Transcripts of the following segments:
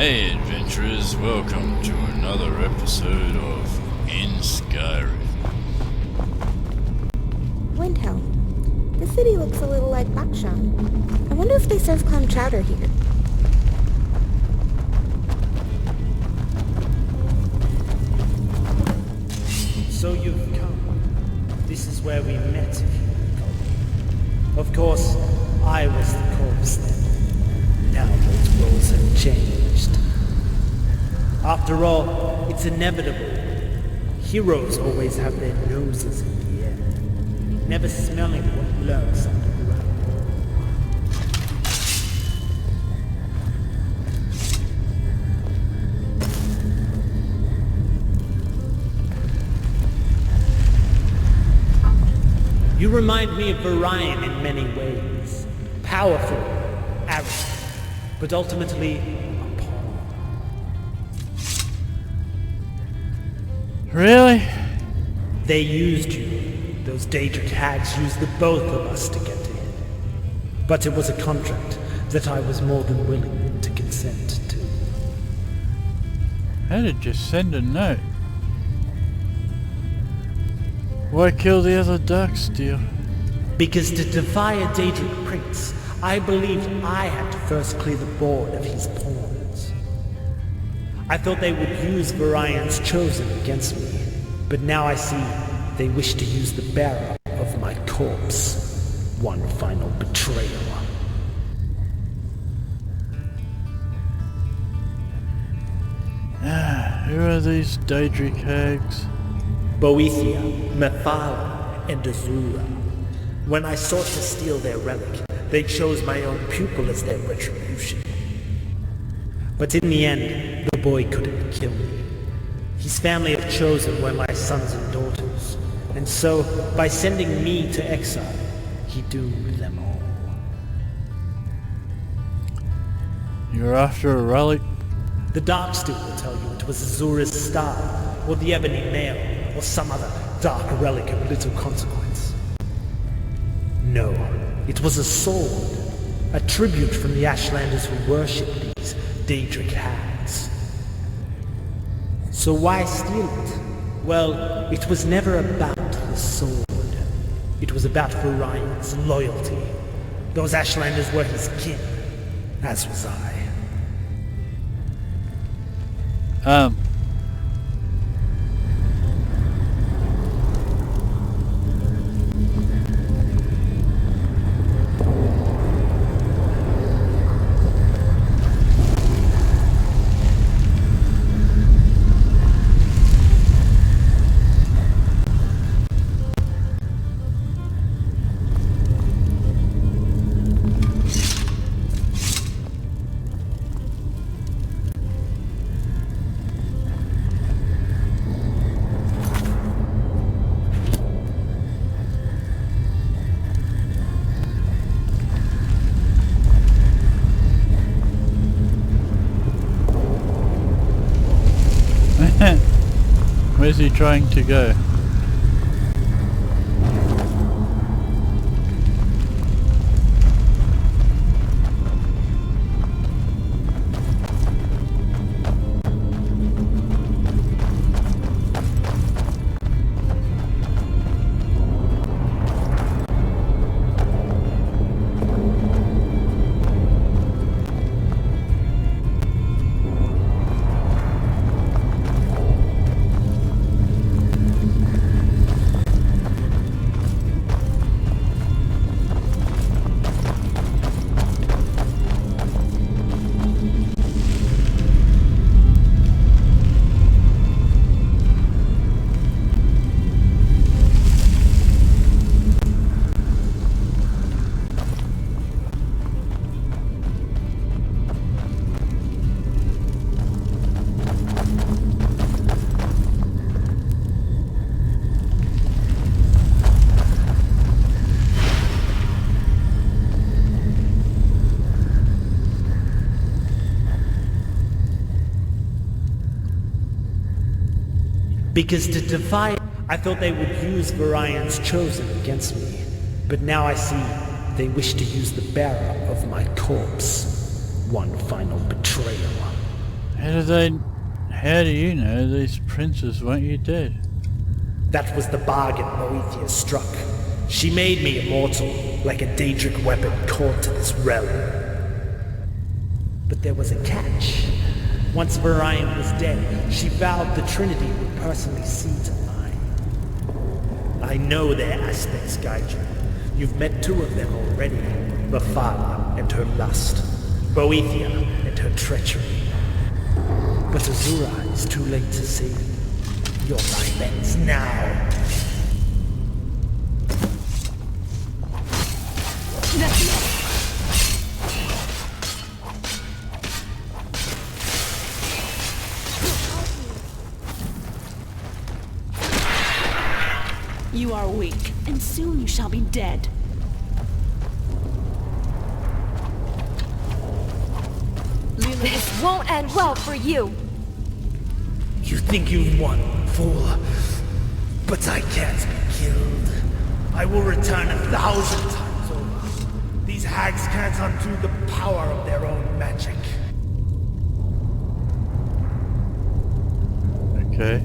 Hey adventurers, welcome to another episode of In Skyrim. Windhelm. The city looks a little like Bakshan. I wonder if they serve clam chowder here. So you've come. This is where we met, if you recall. Of course, I was the corpse then. Now those roles have changed. After all, it's inevitable. Heroes always have their noses in the air, never smelling what lurks underground. You remind me of Varian in many ways. Powerful, arrogant, but ultimately a pawn. Really? They used you. Those Daedric hags used the both of us to get to him. But it was a contract that I was more than willing to consent to. How did you send a note? Why kill the other Dark Steel? Because to defy a Daedric prince, I believed I had to first clear the board of his pawns. I thought they would use Varian's chosen against me, but now I see they wish to use the bearer of my corpse. One final betrayal. Who are these Daedric hags? Boethia, Methala, and Azura. When I sought to steal their relic, they chose my own pupil as their retribution. But in the end, the boy couldn't kill me. His family of chosen were my sons and daughters, and so, by sending me to exile, he doomed them all. You're after a relic? The Darksteel will tell you it was Azura's star, or the ebony mail, or some other dark relic of little consequence. No, it was a sword, a tribute from the Ashlanders who worship these Daedric hags. So why steal it? Well, it was never about the sword. It was about Varian's loyalty. Those Ashlanders were his kin, as was I. Where's he trying to go? Because to defy, I thought they would use Varian's chosen against me. But now I see they wish to use the bearer of my corpse. One final betrayal. How do you know these princes want you dead? That was the bargain Boethia struck. She made me immortal, like a Daedric weapon called to this realm. But there was a catch. Once Varian was dead, she vowed the Trinity would personally see to mine. I know their aspects guide you. You've met two of them already. Mephala and her lust. Boethia and her treachery. But Azura is too late to see. Your life ends now. You are weak, and soon you shall be dead. This won't end well for you. You think you've won, fool. But I can't be killed. I will return 1,000 times over. These hags can't undo the power of their own magic. Okay.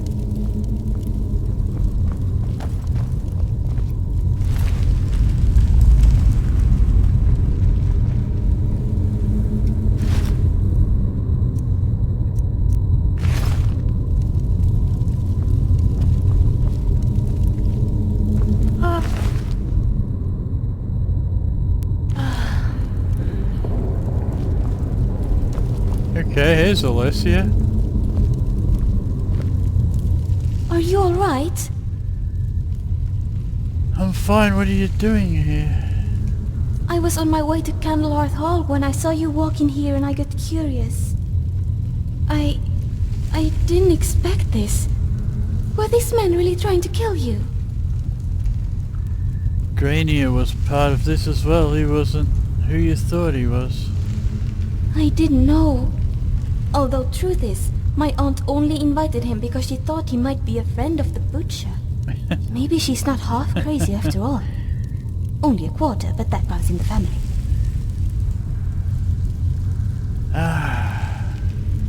Okay, here's Alessia. Are you alright? I'm fine, what are you doing here? I was on my way to Candlehearth Hall when I saw you walk in here and I got curious. I didn't expect this. Were these men really trying to kill you? Granier was part of this as well. He wasn't who you thought he was. I didn't know. Although truth is, my aunt only invited him because she thought he might be a friend of the butcher. Maybe she's not half crazy after all. Only a quarter, but that runs in the family.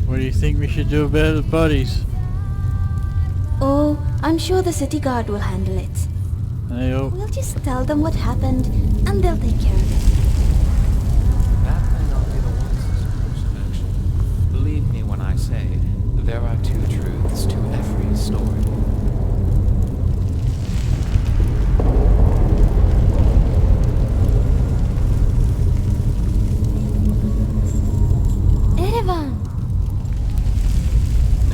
What do you think we should do about the bodies? Oh, I'm sure the city guard will handle it. We'll just tell them what happened, and they'll take care of it. That may not be the wisest course of action. Believe me when I say, there are two truths to every story. Erevan!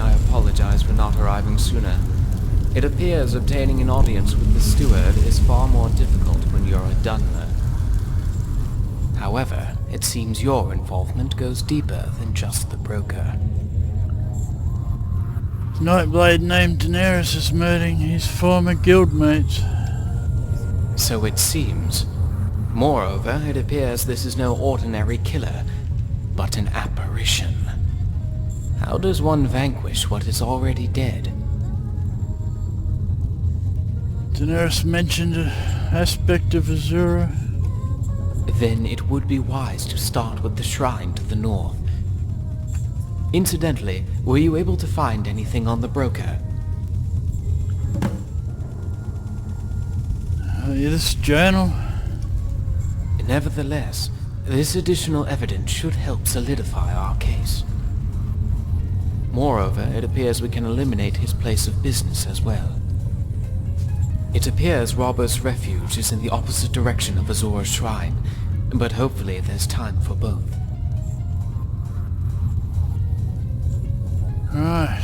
I apologize for not arriving sooner. It appears obtaining an audience with the steward is far more difficult when you're a Dunmer. However, it seems your involvement goes deeper than just the broker. Nightblade named Deneris is murdering his former guildmates. So it seems. Moreover, it appears this is no ordinary killer, but an apparition. How does one vanquish what is already dead? Deneris mentioned an aspect of Azura. Then it would be wise to start with the shrine to the north. Incidentally, were you able to find anything on the broker? This journal? Nevertheless, this additional evidence should help solidify our case. Moreover, it appears we can eliminate his place of business as well. It appears Robber's refuge is in the opposite direction of Azura's shrine, but hopefully there's time for both. Right.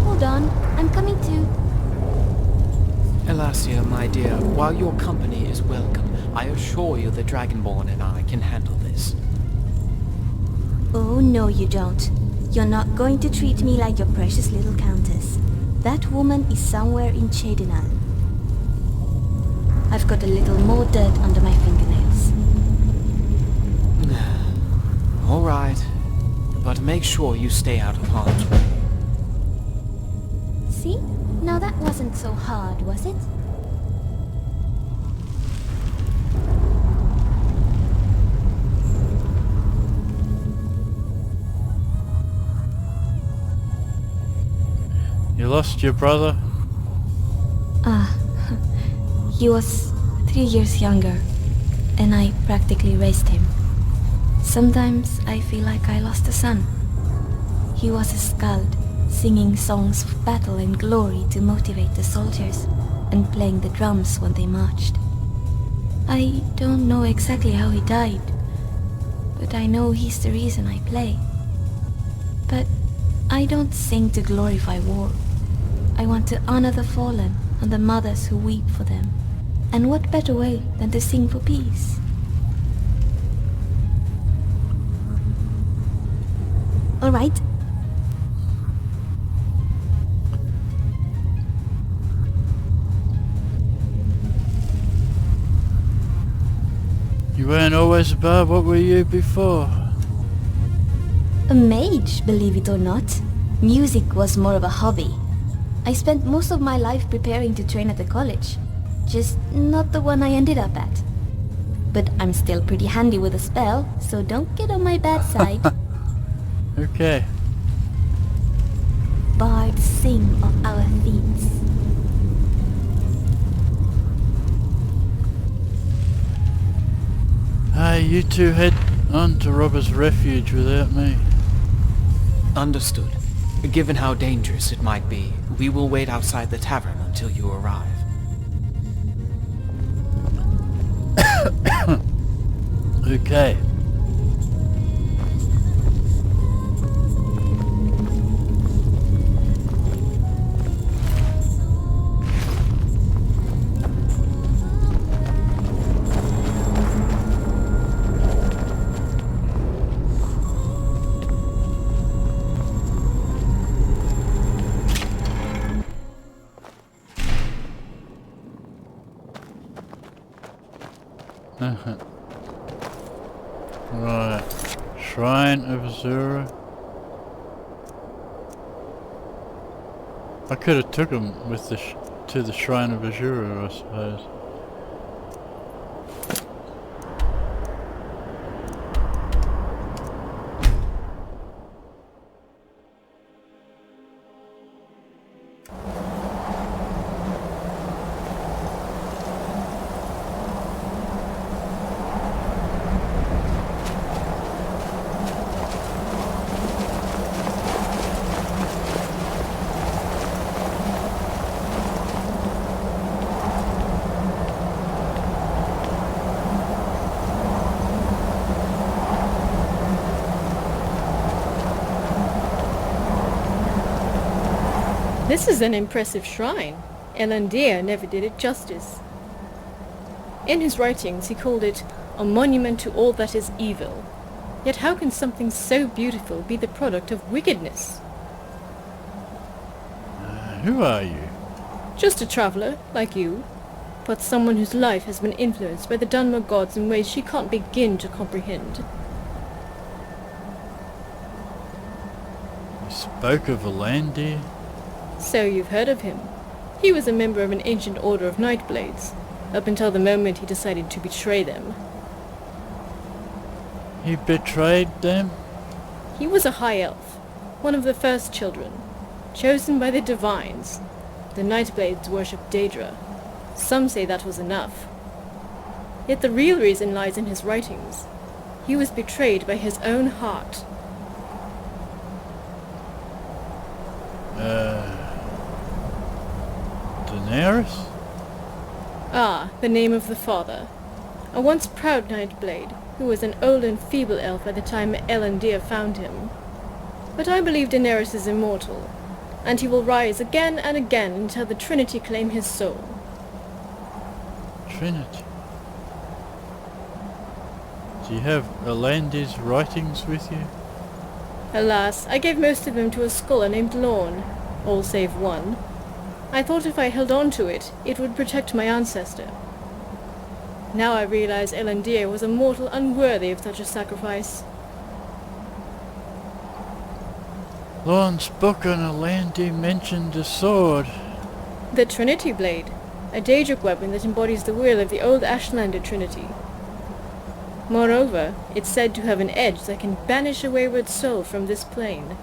Hold on, I'm coming too. Elasia, my dear, while your company is welcome, I assure you the Dragonborn and I can handle this. Oh, no you don't. You're not going to treat me like your precious little countess. That woman is somewhere in Chedinal. I've got a little more dirt under my fingernails. All right, but make sure you stay out of harm's way. See? Now that wasn't so hard, was it? You lost your brother? Ah, he was 3 years younger, and I practically raised him. Sometimes I feel like I lost a son. He was a skald, singing songs of battle and glory to motivate the soldiers, and playing the drums when they marched. I don't know exactly how he died, but I know he's the reason I play. But I don't sing to glorify war. I want to honor the fallen and the mothers who weep for them. And what better way than to sing for peace? All right. You weren't always a bard, what were you before? A mage, believe it or not. Music was more of a hobby. I spent most of my life preparing to train at the college. Just not the one I ended up at. But I'm still pretty handy with a spell, so don't get on my bad side. Okay. Bards sing of our feats. Hey, you two head on to Robber's Refuge without me. Understood. Given how dangerous it might be, we will wait outside the tavern until you arrive. Okay. Right. Shrine of Azura. I could have took him with the to the Shrine of Azura, I suppose. This is an impressive shrine. Elandir never did it justice. In his writings he called it a monument to all that is evil. Yet how can something so beautiful be the product of wickedness? Who are you? Just a traveller, like you, but someone whose life has been influenced by the Dunmer gods in ways she can't begin to comprehend. You spoke of Elandir? So you've heard of him. He was a member of an ancient order of Nightblades, up until the moment he decided to betray them. He betrayed them? He was a high elf, one of the first children, chosen by the divines. The Nightblades worshipped Daedra. Some say that was enough. Yet the real reason lies in his writings. He was betrayed by his own heart. Deneris? Ah, the name of the father. A once proud Nightblade, who was an old and feeble elf at the time Elandir found him. But I believe Deneris is immortal, and he will rise again and again until the Trinity claim his soul. Trinity? Do you have Elandir's writings with you? Alas, I gave most of them to a scholar named Lorne, all save one. I thought if I held on to it, it would protect my ancestor. Now I realize Elandir was a mortal unworthy of such a sacrifice. Lorne's book on Alandi mentioned a sword. The Trinity Blade, a Daedric weapon that embodies the will of the old Ashlander Trinity. Moreover, it's said to have an edge that can banish a wayward soul from this plane.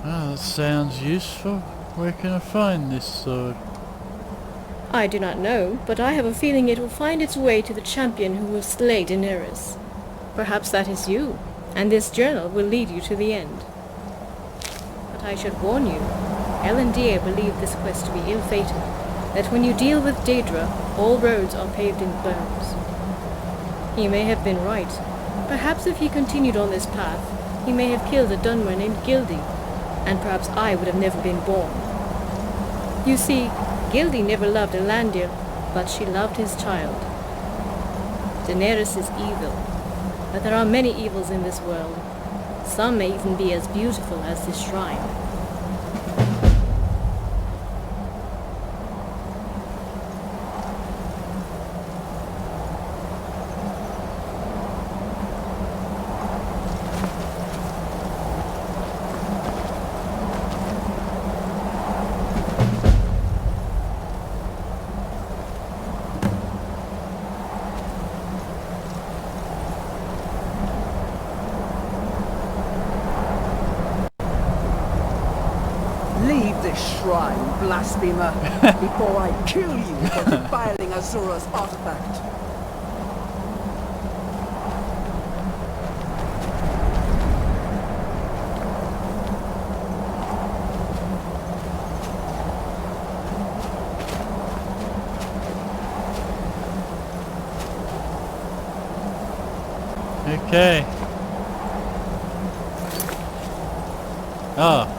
Ah, that sounds useful. Where can I find this sword? I do not know, but I have a feeling it will find its way to the champion who will slay Deneris. Perhaps that is you, and this journal will lead you to the end. But I should warn you, Elendil believed this quest to be ill-fated, that when you deal with Daedra, all roads are paved in bones. He may have been right. Perhaps if he continued on this path, he may have killed a Dunmer named Gildy, and perhaps I would have never been born. You see, Gildy never loved Elandir, but she loved his child. Deneris is evil, but there are many evils in this world. Some may even be as beautiful as this shrine. Leave this shrine, blasphemer, before I kill you for defiling Azura's artifact. Okay. Ah.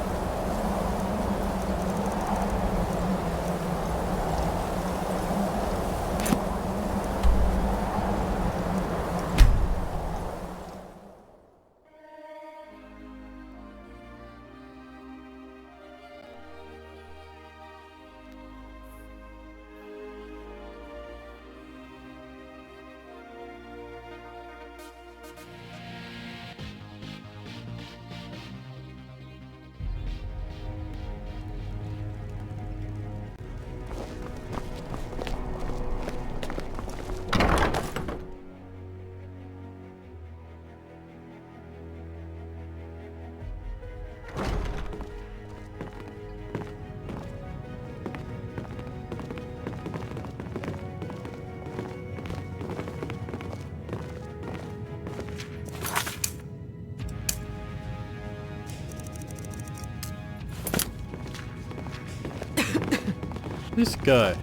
This guy.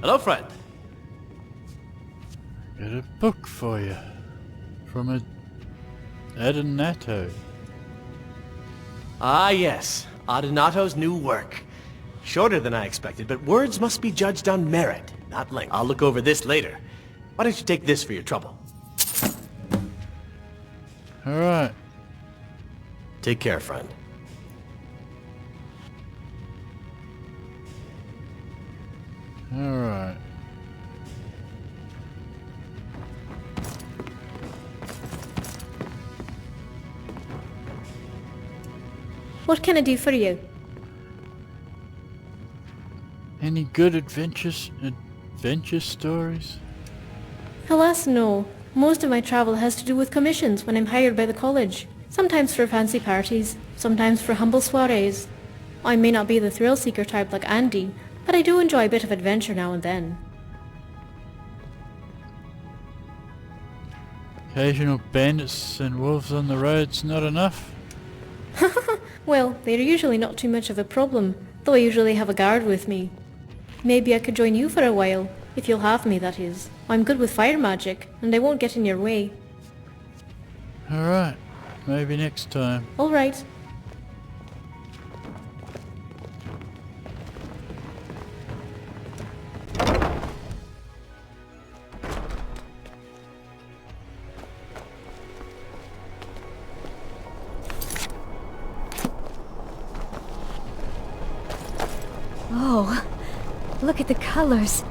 Hello, friend. Got a book for you. From a Adonato. Ah, yes. Adonato's new work. Shorter than I expected, but words must be judged on merit, not length. I'll look over this later. Why don't you take this for your trouble? Alright. Take care, friend. Alright. What can I do for you? Any good adventure stories? Alas, no. Most of my travel has to do with commissions when I'm hired by the college. Sometimes for fancy parties, sometimes for humble soirees. I may not be the thrill-seeker type like Andy, but I do enjoy a bit of adventure now and then. Occasional bandits and wolves on the road's not enough? Well, they're usually not too much of a problem, though I usually have a guard with me. Maybe I could join you for a while, if you'll have me, that is. I'm good with fire magic, and I won't get in your way. Alright, maybe next time. Alright. Oh, look at the colors.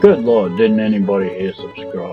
Good lord, didn't anybody here subscribe?